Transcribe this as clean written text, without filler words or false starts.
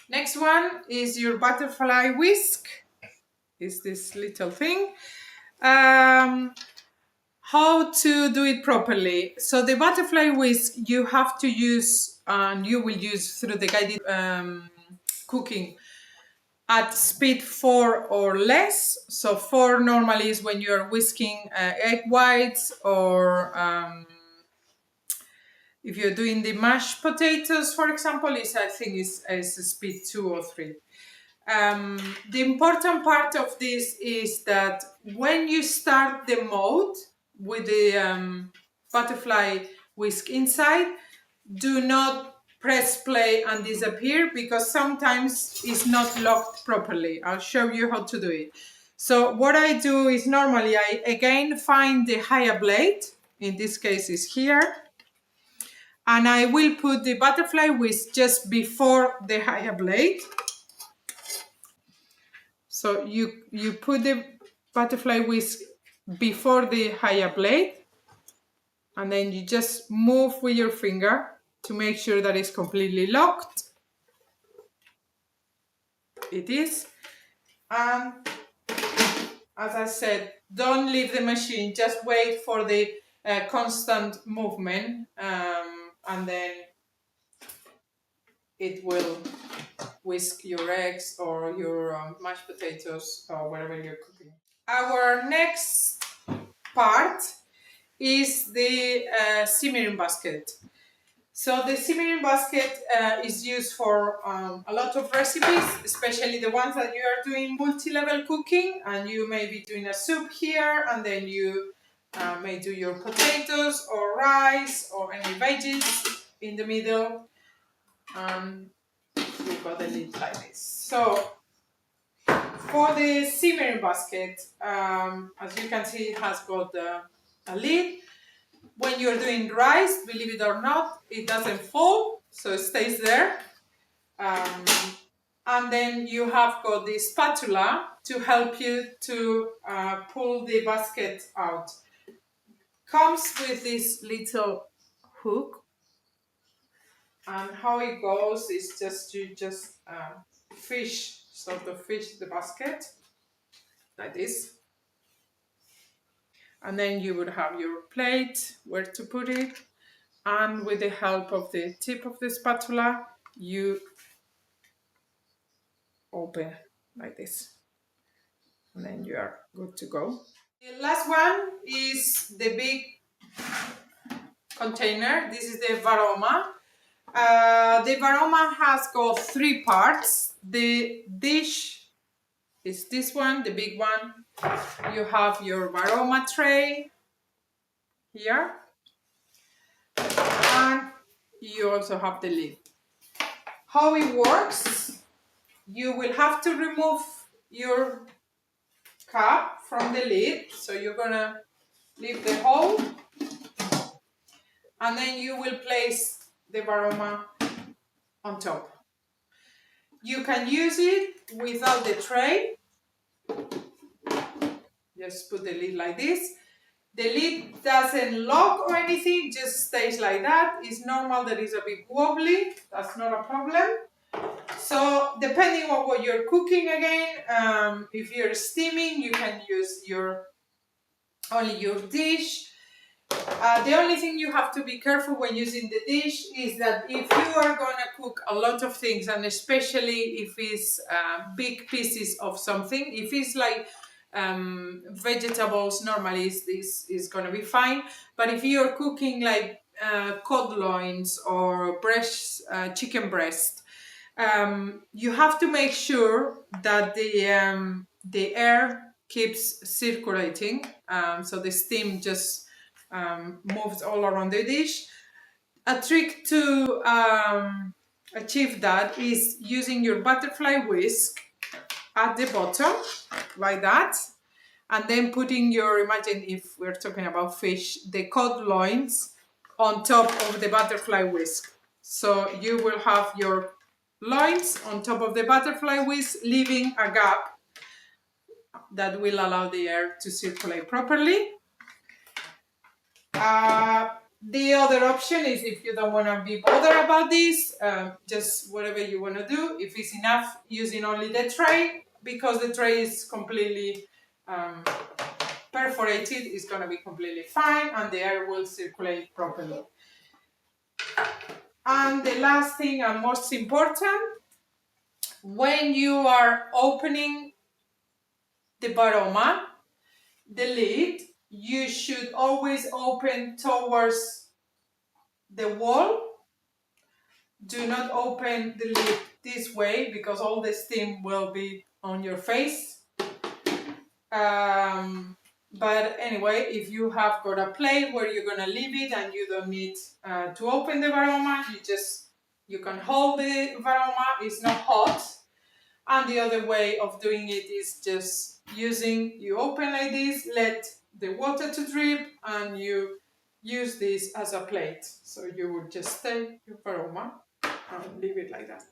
Next one is your butterfly whisk. Is this little thing. How to do it properly. So the butterfly whisk you have to use, and you will use through the guided cooking at speed 4 or less. So 4 normally is when you're whisking egg whites, or if you're doing the mashed potatoes, for example, I think is speed 2 or 3. The important part of this is that when you start the mode with the butterfly whisk inside, do not press play and disappear, because sometimes it's not locked properly. I'll show you how to do it. So what I do is normally I again find the higher blade, in this case is here, and I will put the butterfly whisk just before the higher blade. So you put the butterfly whisk before the higher blade, and then you just move with your finger to make sure that it's completely locked. It is. And as I said, don't leave the machine, just wait for the constant movement, and then it will whisk your eggs or your mashed potatoes or whatever you're cooking. Our next part is the simmering basket. So the simmering basket is used for a lot of recipes, especially the ones that you are doing multi-level cooking, and you may be doing a soup here, and then you may do your potatoes or rice or any veggies in the middle. We've got the lid like this. So for the simmering basket, as you can see, it has got a lid. When you're doing rice, believe it or not, it doesn't fall, so it stays there. And then you have got the spatula to help you to pull the basket out. Comes with this little hook, and how it goes is just you fish the basket like this, and then you would have your plate where to put it, and with the help of the tip of the spatula you open like this, and then you are good to go. The last one is the big container. This is the Varoma. The Varoma has got 3 parts. The dish is this one, the big one. You have your Varoma tray here, and you also have the lid. How it works, you will have to remove your cap from the lid, so you're gonna leave the hole, and then you will place the Varoma on top. You can use it without the tray. Just put the lid like this. The lid doesn't lock or anything, just stays like that. It's normal that it's a bit wobbly, that's not a problem. So depending on what you're cooking again, if you're steaming, you can use only your dish. The only thing you have to be careful when using the dish is that if you are going to cook a lot of things, and especially if it's big pieces of something, if it's like vegetables, normally this is going to be fine. But if you're cooking like cod loins or chicken breast, you have to make sure that the air keeps circulating, so the steam just moves all around the dish. A trick to achieve that is using your butterfly whisk at the bottom like that, and then putting imagine if we're talking about fish, the cod loins on top of the butterfly whisk. So you will have your loins on top of the butterfly whisk, leaving a gap that will allow the air to circulate properly. The other option is if you don't want to be bothered about this, just whatever you want to do. If it's enough using only the tray, because the tray is completely perforated, it's going to be completely fine and the air will circulate properly. And the last thing and most important, when you are opening the Varoma, the lid, you should always open towards the wall. Do not open the lid this way because all the steam will be on your face. But anyway, if you have got a plate where you're gonna leave it and you don't need to open the Varoma, you can hold the Varoma, it's not hot. And the other way of doing it is just you open like this, let the water to drip, and you use this as a plate. So you would just take your Varoma and leave it like that.